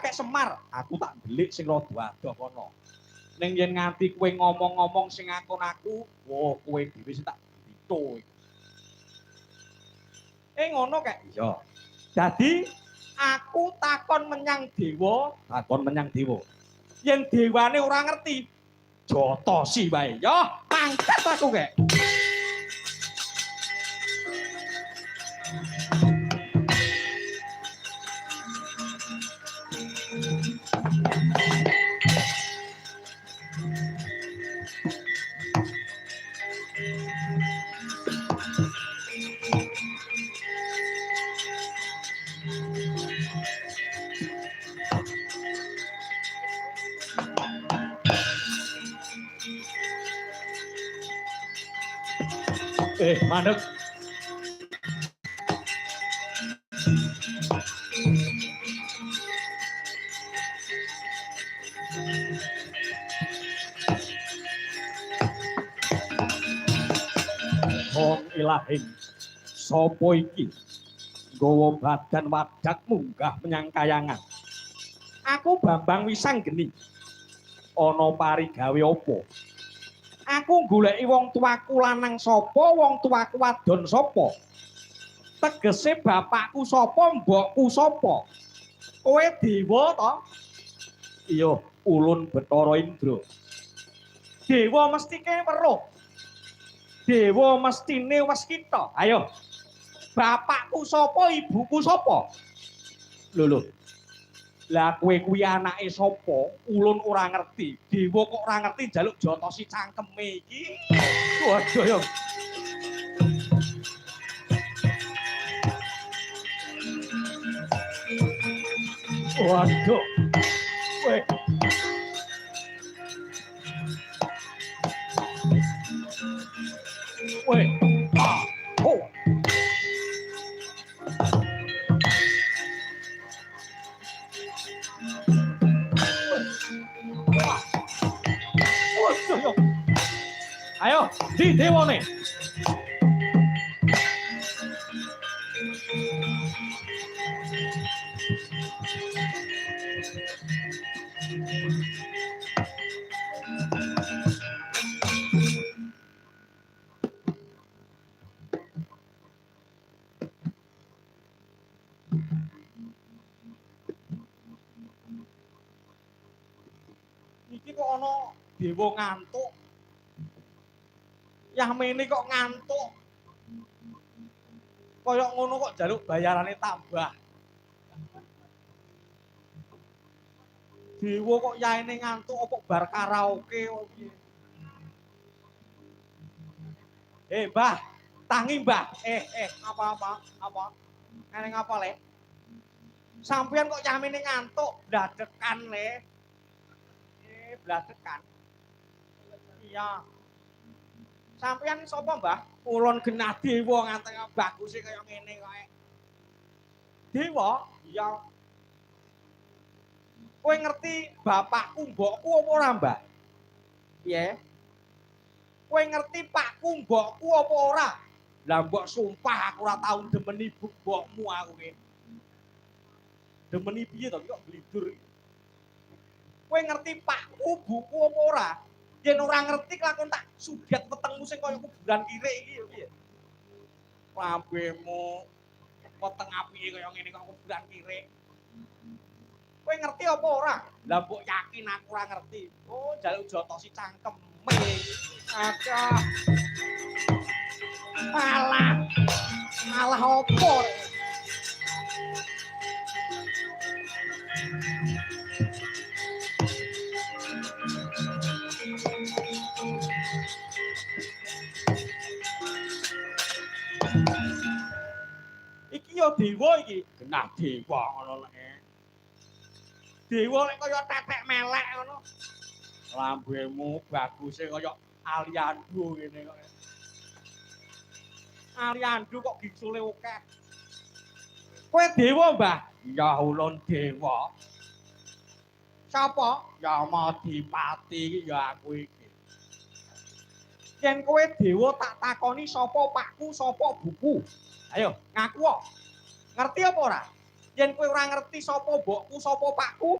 kek Semar, aku tak delik sing rada adoh kono. Ning yen nganti kowe ngomong-ngomong sing ngakon aku, wah kowe dhewe sing tak dito. Ngono kek. Iya. Dadi aku takon menyang dewa, Yen dewane ora ngerti, jotosi wae. Yo, mangkat aku kek. Mandeg. Hong ilahing, sapa iki? Nggawa badan wadak munggah menyang kayangan. Aku Bambang Wisanggeni. Ana parigawe apa? Aku goleki wong tuaku lanang sapa, wong tuaku wadon sapa? Tegese bapakku sapa, mbokku sapa? Kowe dewa to? Iya, ulun Bathara Indra. Dewa mestine weruh. Dewa mestine waskita. Ayo. Bapakku sapa, ibuku sapa? Lho. Lah kowe kuwi anake sapa? Ulun ora ngerti. Dewa kok ora ngerti njaluk jotosi cangkeme iki. Waduh ya. Waduh. Weh. Weh. Ah. Oh. Ayo, di dewane. Iki kok ana dewa ngantuk. Yamene kok ngantuk. Kaya ngono kok jaluk bayarane tambah. Dewa kok yaene ngantuk apa bar karaoke kok piye? Mbah, tangi Mbah. Apa? Eneng apa, Le? Sampeyan kok yamene ngantuk, bladekan, Le. Bladekan. Iya. Sampeyan sapa, Mbah? Ulun genah dewa ngantek baguse kaya ngene kae. Dewa? Iya. Kowe ngerti bapakku, mbokku apa ora, Mbah? Piye? Kowe ngerti pakku, mbokku apa ora? Lah mbok sumpah aku ora tau demeni mbokmu aku ki. Demeni piye to kok blidur. Kowe ngerti pakku, buku apa ora? Yen ora ngerti lakon tak sudet wetengmu sing kaya kuburan kirik iki ya piye? Pambemu weteng apike kaya ngene kok kuburan kirik. Kowe ngerti apa ora? Lah mbok yakin aku ora ngerti. Oh, njaluk jotosi cangkeme. Aduh. Alah opo? Iki ya dewa iki, genah dewa ngono lek. Dewa lek kaya tetek melek ngono. Lambemu baguse kaya Aliando ngene kok. Aliando kok gingsule akeh. Kowe dewa, Mbah? Ya ulun dewa. Sapa? Ya Madipati iki ya aku iki. Yen kowe dewa tak takoni sapa pakku, sapa buku. Ayo, ngaku kok. Ngerti apa ora? Yen kowe ora ngerti sapa mbokku, sapa pakku,